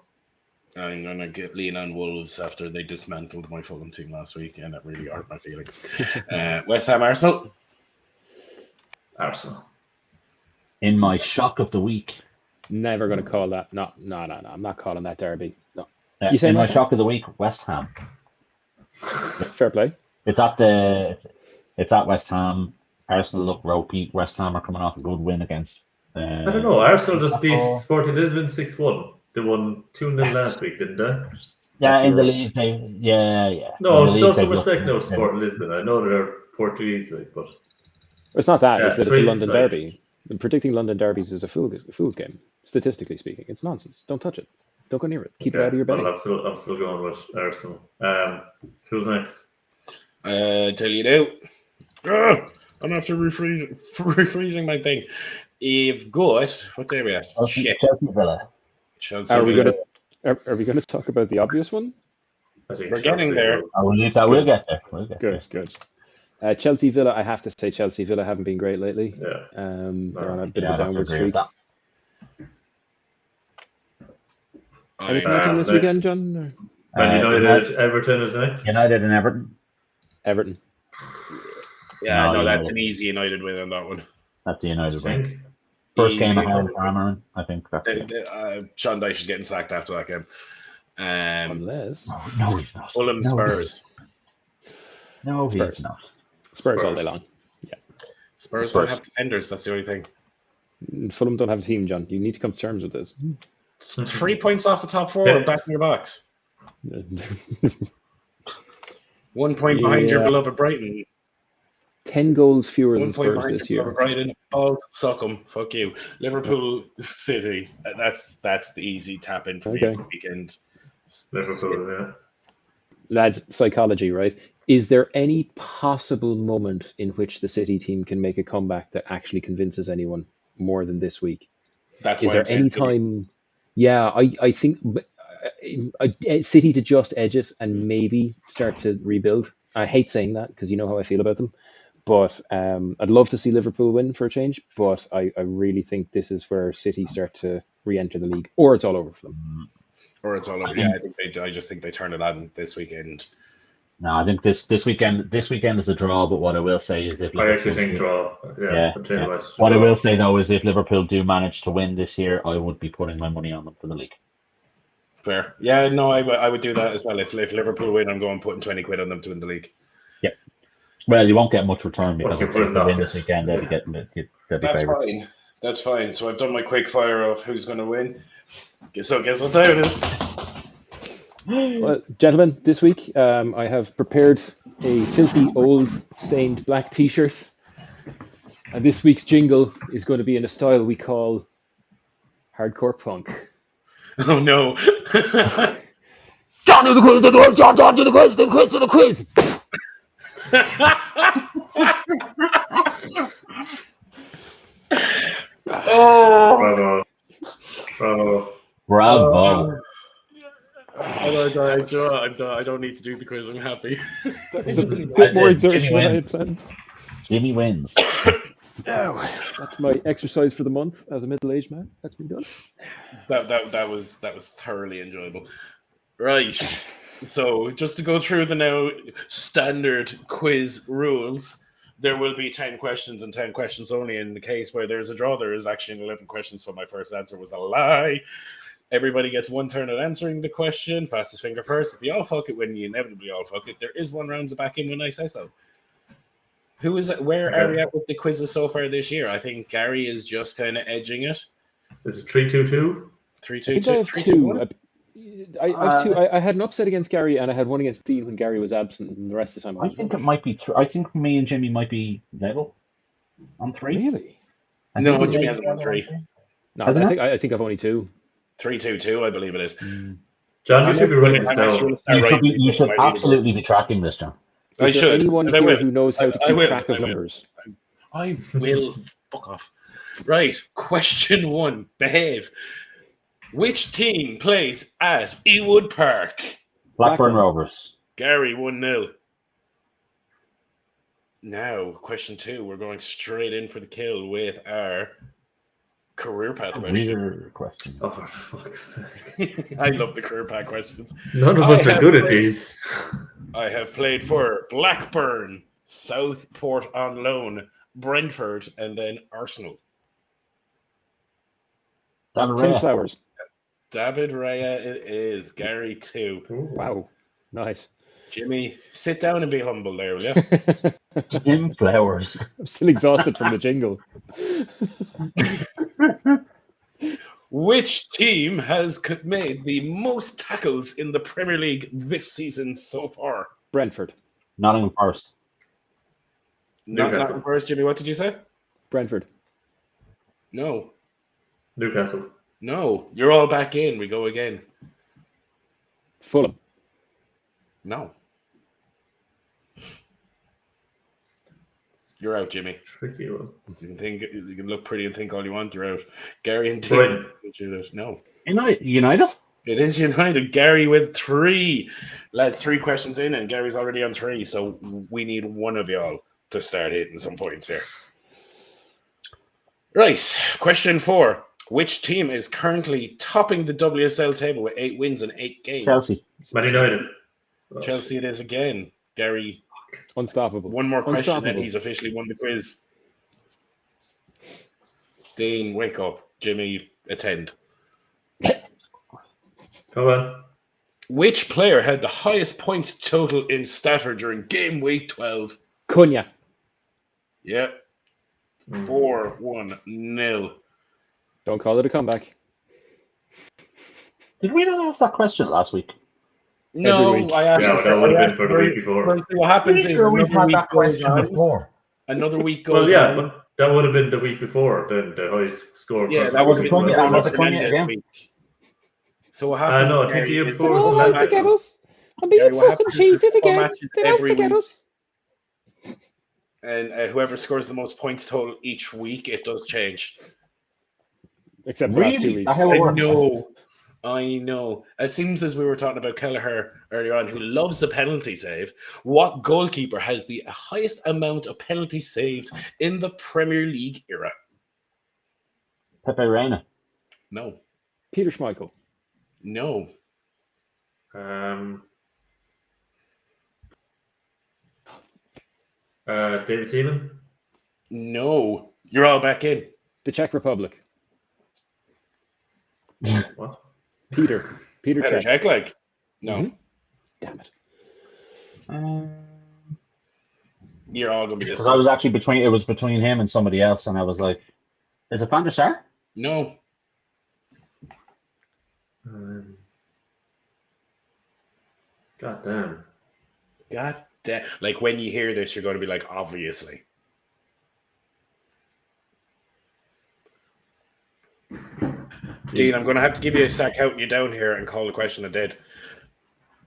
I'm going to lean on Wolves after they dismantled my Fulham team last week, and it really hurt my feelings. West Ham, Arsenal. Arsenal. In my shock of the week. Never going to call that. No. I'm not calling that derby. No. You say in my shock of the week, West Ham. Fair play. It's at West Ham. Arsenal look ropey. West Ham are coming off a good win against. I don't know. Arsenal just beat Sporting Lisbon 6-1. They won 2-0 last week, didn't they? Yeah, in the league, yeah. No, show some respect now, Sporting Lisbon. I know they're Portuguese, but It's not that. It's that it's a London like- derby. And predicting London derbies is a fool's game. Statistically speaking, it's nonsense. Don't touch it. Don't go near it. Keep it out of your betting. Well, I'm still going with Arsenal. Who's next? Tell you now. I'm after refreezing my thing. You've got what day are we at? Shit. Chelsea Villa. Chelsea. Are we going to talk about the obvious one? I think We're getting there. I will leave that. We'll get there. Good. Chelsea Villa. I have to say, Chelsea Villa haven't been great lately. Yeah. They're on a bit of a downward streak. Anything else on this next. weekend, John? Man United, Everton is next. United and Everton. Everton. Yeah, No, that's an easy United win on that one. That's the I United win. think. First Easy game at United home for Amarin. I think that's Sean Dyche is getting sacked after that game. Unless No, he's not. Fulham No, Spurs. No, Spurs. he's not. Spurs all day long. Spurs don't have defenders. That's the only thing. Fulham don't have a team, John. You need to come to terms with this. 3 points off the top four, Yeah. back in your box. 1 point behind your beloved Brighton. 10 goals fewer 1 than point Spurs behind this your year. beloved Brighton. Oh, suck 'em. Fuck you. Liverpool City. That's the easy tap in for me Okay. for the weekend. Liverpool, yeah. Lads, psychology, right? Is there any possible moment in which the City team can make a comeback that actually convinces anyone more than this week? That's Is why there I'm saying any City. time? Yeah, I think City to just edge it and maybe start to rebuild. I hate saying that because you know how I feel about them. But I'd love to see Liverpool win for a change. But I really think this is where City start to re-enter the league, or it's all over for them. Or it's all over. Yeah, I just think they turn it on this weekend. No, I think this weekend is a draw. But what I will say is if I actually Liverpool- think draw. Yeah. I'm saying about What I draw. will say though is if Liverpool do manage to win this year, I would be putting my money on them for the league. Fair. Yeah, no, I would do that as well. If Liverpool win, I'm going putting 20 quid on them to win the league. Well, you won't get much return because Well, if you put they it win up. this weekend, they'll be getting they'll be That's favourites. fine. That's fine. So I've done my quick fire of who's going to win. Guess what time it is? Well, gentlemen, this week I have prepared a filthy old stained black T-shirt, and this week's jingle is going to be in a style we call hardcore punk. Oh no. John, do the quiz, do the quiz, John, do the quiz, do the quiz, do the quiz. Bravo. Bravo. Bravo. I don't need to do the quiz. I'm happy. It's a bit more exertion than I had planned. Jimmy wins. Oh, that's my exercise for the month as a middle-aged man. That's me done. That was thoroughly enjoyable. Right. So just to go through the now standard quiz rules, there will be 10 questions and 10 questions only. In the case where there's a draw, there is actually 11 questions. So my first answer was a lie. Everybody gets one turn at answering the question. Fastest finger first. If you all fuck it when you inevitably all fuck it, there is one round to back in when I say so. Who is it? Where are we at with the quizzes so far this year? I think Gary is just kind of edging it. Is it 3-2-2? 3-2-2. I have 2. I have 2. I had an upset against Gary, and I had one against Dean when Gary was absent, and the rest of the time I think it might be. I think me and Jimmy might be level on 3. Really? No, Jimmy has won 3. No, I think I've only 2. 3-2-2, I believe it is. John, you should be writing this down. You should absolutely be tracking this, John. Is there anyone here who knows how to keep track of numbers? I will. Fuck off. Right. Question 1. Behave. Which team plays at Ewood Park? Blackburn Rovers. Gary, 1-0. Now, question 2. We're going straight in for the kill with our career path question. Oh, for fuck's sake. I love the career path questions. None of us are good at these. I have played for Blackburn, Southport on loan, Brentford, and then Arsenal. Tim Flowers. David Raya it is. Gary 2. Ooh. Wow. Nice. Jimmy, sit down and be humble there, will you? Tim Flowers. I'm still exhausted from the jingle. Which team has made the most tackles in the Premier League this season so far? Brentford. Nottingham Forest. Nottingham Forest, Jimmy, what did you say? Brentford. No. Newcastle. No. You're all back in. We go again. Fulham. No. You're out, Jimmy. Tricky one. You can look pretty and think all you want. You're out. Gary and Brighton. No. United? It is United. Gary with 3. Lads, 3 questions in, and Gary's already on 3. So we need one of y'all to start hitting some points here. Right. Question 4. Which team is currently topping the WSL table with 8 wins and 8 games? Chelsea. Man United. Chelsea it is again. Gary. Unstoppable. One more question and he's officially won the quiz. Dean, wake up. Jimmy, attend. Come on. Which player had the highest points total in Statter during game week 12? Cunha. Yep. 4-1-0. Don't call it a comeback. Did we not ask that question last week? No, week. I actually. Yeah, that would have been for the week before. What happens is Sure, we've another had week that goes question on. before. Another week Well, goes yeah, on. but that would have been the week before. Then the highest score. Yeah, first that was week. Cunha. Was it Cunha again? week. So what happens? No, I think the year Gary, is before that was all Atlanta. matches- to get us. I'm being Gary, what fucking happens is cheated there's 4 again. matches They have every to get week. us. And whoever scores the most points total each week, it does change. Except the last 2 Really? weeks. That's how it works. I know. It seems as we were talking about Kelleher earlier on, who loves the penalty save. What goalkeeper has the highest amount of penalty saved in the Premier League era? Pepe Reina. No. Peter Schmeichel. No. David Seaman. No. You're all back in. The Czech Republic. What? Peter Better Czech. check, like. No. Mhm. Damn it. You're all going to be Because I was actually between him and somebody else, and I was like, is it Van der Sar? No. God damn. God damn. Like, when you hear this, you're going to be like, obviously. Dean, I'm going to have to give you a start counting you down here and call the question a dead.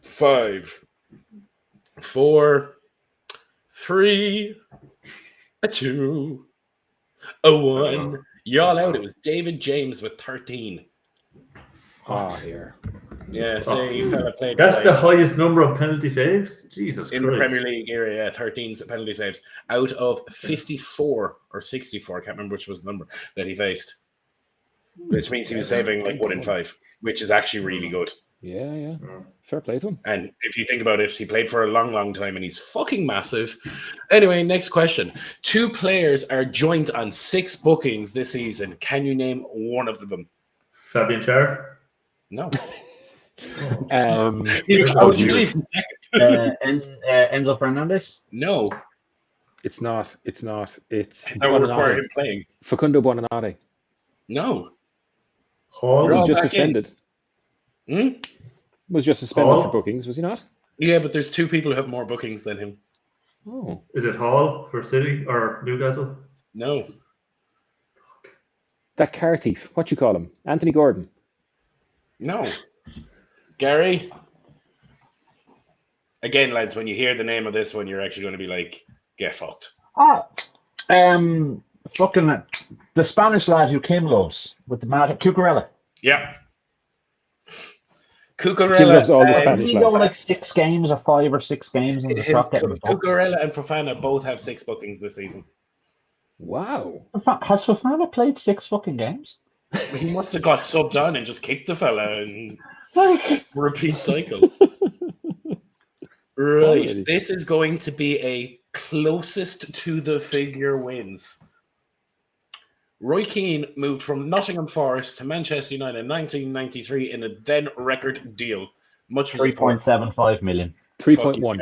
5, 4, 3, a 2, a 1. Y'all out. It was David James with 13. Here. Yeah, see, fella played. That's the highest number of penalty saves? Jesus in Christ. the Premier League era, yeah, 13 penalty saves out of 54 or 64. I can't remember which was the number that he faced. Which means he was saving like 1 in 5, which is actually really good. Yeah. Fair play to him. And if you think about it, he played for a long, long time and he's fucking massive. Anyway, next question. 2 players are joint on 6 bookings this season. Can you name one of them? Fabian Schär? No. Enzo Fernandez? No. It's not. It's that would require him playing. Facundo Buonanotte. No. Hall? Was just suspended. Was just suspended Hall? for bookings, was he not? Yeah, but there's 2 people who have more bookings than him. Oh. Is it Hall for City or Newcastle? No. That car thief. What you call him? Anthony Gordon. No. Gary? Again, lads, when you hear the name of this one, you're actually going to be like, get fucked. Fucking the Spanish lad who came loves with the mad Cucurella. Yeah. He Cucurella. loves all the Spanish He go lads. like 6 games or 5 or 6 games in the truck. Cucurella and Fofana both have 6 bookings this season. Wow. Has Fofana played 6 fucking games? He must have got subbed on and just kicked the fella and Like, repeat cycle. Right. Already. This is going to be a closest to the figure wins. Roy Keane moved from Nottingham Forest to Manchester United in 1993 in a then record deal. Much was 3.75 million. 3.1.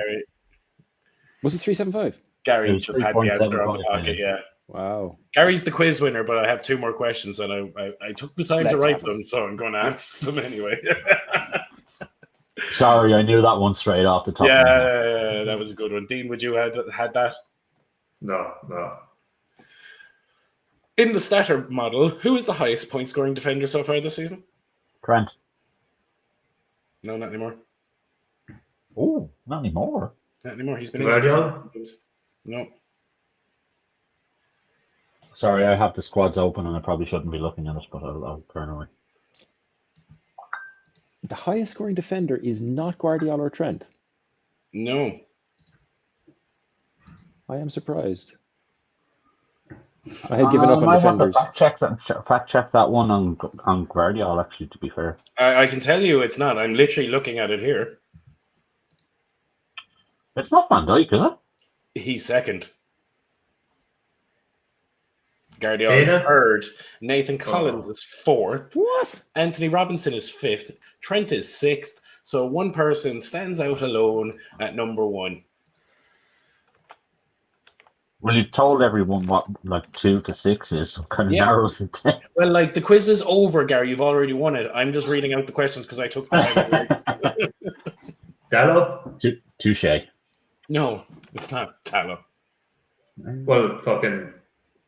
Was it 3.75? Gary It was just had the answer on the 3.75 pocket, million. yeah. Wow. Gary's the quiz winner, but I have 2 more questions, and I took the time to Let's write have them, so I'm going to answer them anyway. Sorry, I knew that one straight off the top. Yeah, that was a good one. Dean, would you have had that? No. In the Statter model, who is the highest point-scoring defender so far this season? Trent. No, not anymore. Oh, not anymore. Not anymore. He's been Guardiola? injured. No. Sorry, I have the squads open and I probably shouldn't be looking at it, but I'll turn away. The highest scoring defender is not Guardiola or Trent. No. I am surprised. I had given up on I have to defenders. fact check that one on Guardiola, actually, to be fair. I can tell you it's not. I'm literally looking at it here. It's not Van Dijk, is it? He's second. Guardiola is Ada? 3rd. Nathan Collins is 4th. What? Anthony Robinson is 5th. Trent is 6th. So one person stands out alone at number 1. Well, you've told everyone what like 2 to 6 is, so it kind of narrows it down. Well, like the quiz is over, Gary. You've already won it. I'm just reading out the questions because I took the time. Dallo? Touche. No, it's not Tallow. Well, fucking...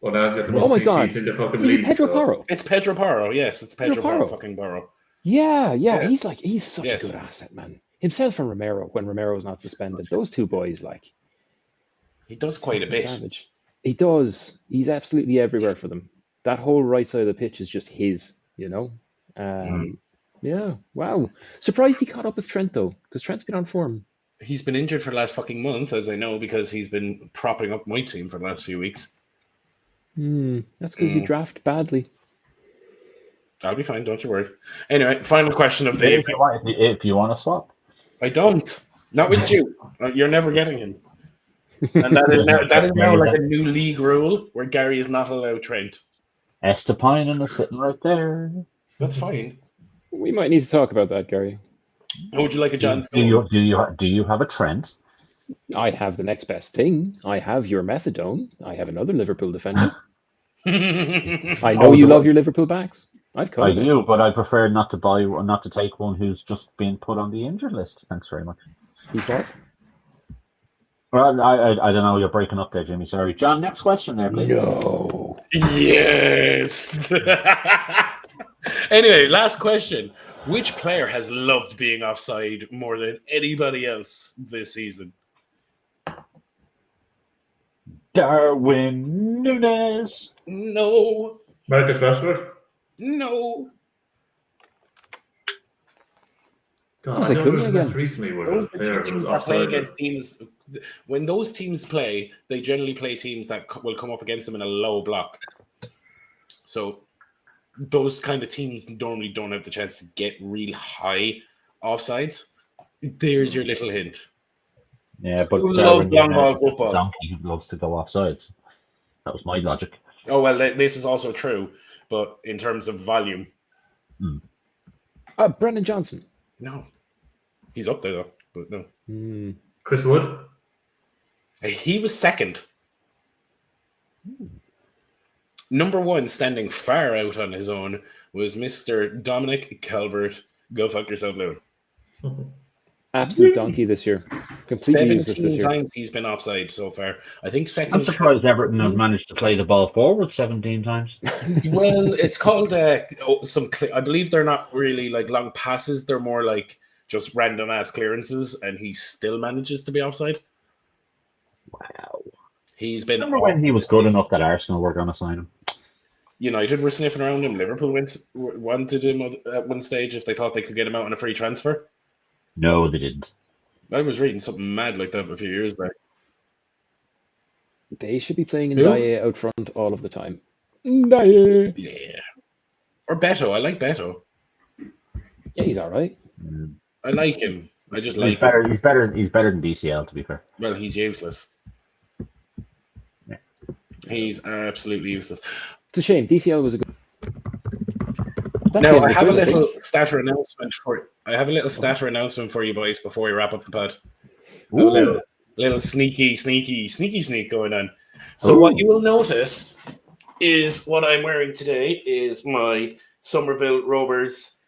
Well, now he's got the Oh most my clean God. sheets in the fucking Is it league. Pedro so- Porro? It's Pedro Porro. Yes, it's Pedro Porro. Porro. Fucking Porro. Yeah. Yeah. He's such Yes. a good asset, man. Himself and Romero, when Romero's not suspended. Those 2 boys, like, He does quite a bit. savage. He does. He's absolutely everywhere for them. That whole right side of the pitch is just his, you know? Yeah. Wow. Surprised he caught up with Trent, though, because Trent's been on form. He's been injured for the last fucking month, as I know, because he's been propping up my team for the last few weeks. That's because you draft badly. I'll be fine, don't you worry. Anyway, final question of the evening. If you want to swap. I don't. Not with you. You're never getting him. And that is now like a new league rule where Gary is not allowed Trent. Estepinen is sitting right there. That's fine. We might need to talk about that, Gary. How would you like a John Do you have a Trent? I have the next best thing. I have your methadone. I have another Liverpool defender. I know you love your Liverpool backs. I've I covered it. do, but I prefer not to take one who's just been put on the injured list. Thanks very much. Who's what? Well, I don't know. You're breaking up there, Jimmy. Sorry, John. Next question, there, please. No. Yes. Anyway, last question. Which player has loved being offside more than anybody else this season? Darwin Núñez. No. Marcus Rashford. No. God, Was I it know there Cunha was a again? match recently where Those the are player two was teams that play offside. against teams. When those teams play, they generally play teams that will come up against them in a low block. So those kind of teams normally don't have the chance to get real high offsides. There's your little hint. Yeah, but Who loves Darwin long ball Núñez is just a football? donkey who loves to go offsides. That was my logic. Oh, well, this is also true, but in terms of volume, Brendan Johnson. no. He's up there, though, but no. Chris Wood. He was second. Number one, standing far out on his own, was Mr. Dominic Calvert. Go fuck yourself, Lou. Absolute donkey this year. Completely useless this 17 year. times he's been offside so far. I think second. I'm surprised Everton have managed to play the ball forward 17 times. Well, it's called I believe they're not really like long passes. They're more like just random ass clearances, and he still manages to be offside. Wow. He's been. Remember when he was good enough that Arsenal were going to sign him? United were sniffing around him. Liverpool wanted him at one stage if they thought they could get him out on a free transfer. No, they didn't. I was reading something mad like that a few years back. They should be playing Who? Ndiaye out front all of the time. Ndiaye. Yeah. Or Beto. I like Beto. Yeah, he's all right. I like him. I just He's like better. him. He's better. He's better than DCL, to be fair. Well, he's useless. Yeah. He's absolutely useless. It's a shame. DCL was a good. That's Now, it, I have a I think. little statter announcement for you boys before we wrap up the pod. A Ooh. little sneak going on. So what you will notice is what I'm wearing today is my Somerville Rovers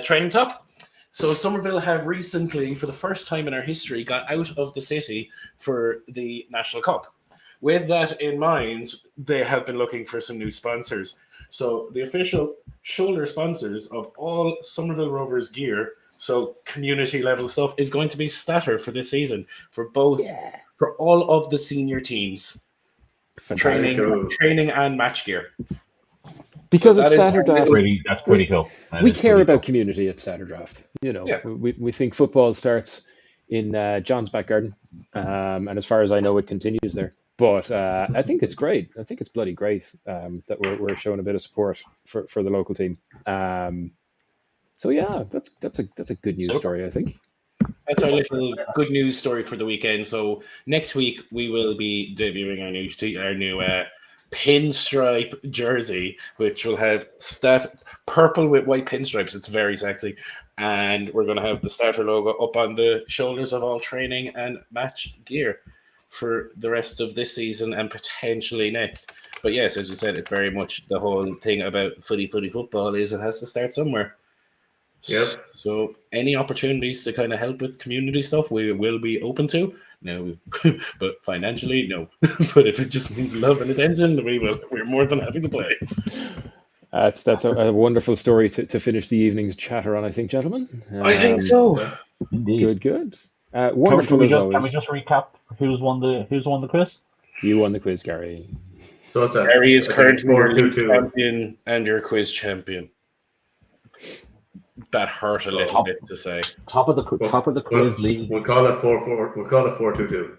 training top. So Somerville have recently, for the first time in our history, got out of the city for the National Cup. With that in mind, they have been looking for some new sponsors. So the official shoulder sponsors of all Somerville Rovers gear, so community level stuff, is going to be Statter for this season for for all of the senior teams. Fantastic. Training and match gear. Because So it's that is- StatrDraft. That's pretty cool. We care about community at StatrDraft. You know, Yeah. we think football starts in John's back garden, and as far as I know, it continues there. But I think it's great. I think it's bloody great that we're showing a bit of support for the local team. So yeah, that's a good news story, I think. That's our little good news story for the weekend. So next week we will be debuting our new pinstripe jersey, which will have purple with white pinstripes. It's very sexy, and we're going to have the Statter logo up on the shoulders of all training and match gear for the rest of this season and potentially next. But yes, as you said, it's very much the whole thing about footy football is it has to start somewhere. Yep. So any opportunities to kind of help with community stuff, we will be open to. No, but financially, no. But if it just means love and attention, we're more than happy to play. That's a wonderful story to finish the evening's chatter on, I think, gentlemen. I think so. Indeed. Good. Wonderful Can as always. we just recap who's won the quiz? You won the quiz, Gary. So what's that? Gary is currently your league 4-2-2. champion and your quiz champion. That hurt a little bit to say. Top of the quiz league. We'll call it 4-4. We'll call it 4-2-2.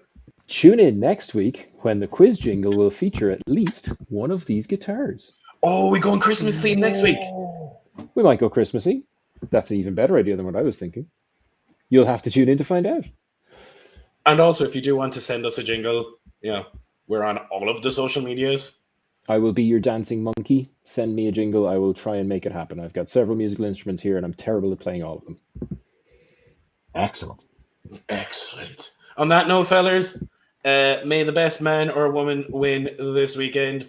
Tune in next week when the quiz jingle will feature at least one of these guitars. Oh, we going Christmas theme next week. We might go Christmassy. That's an even better idea than what I was thinking. You'll have to tune in to find out. And also, if you do want to send us a jingle, we're on all of the social medias. I will be your dancing monkey. Send me a jingle. I will try and make it happen. I've got several musical instruments here, and I'm terrible at playing all of them. Excellent. On that note, fellas, may the best man or woman win this weekend.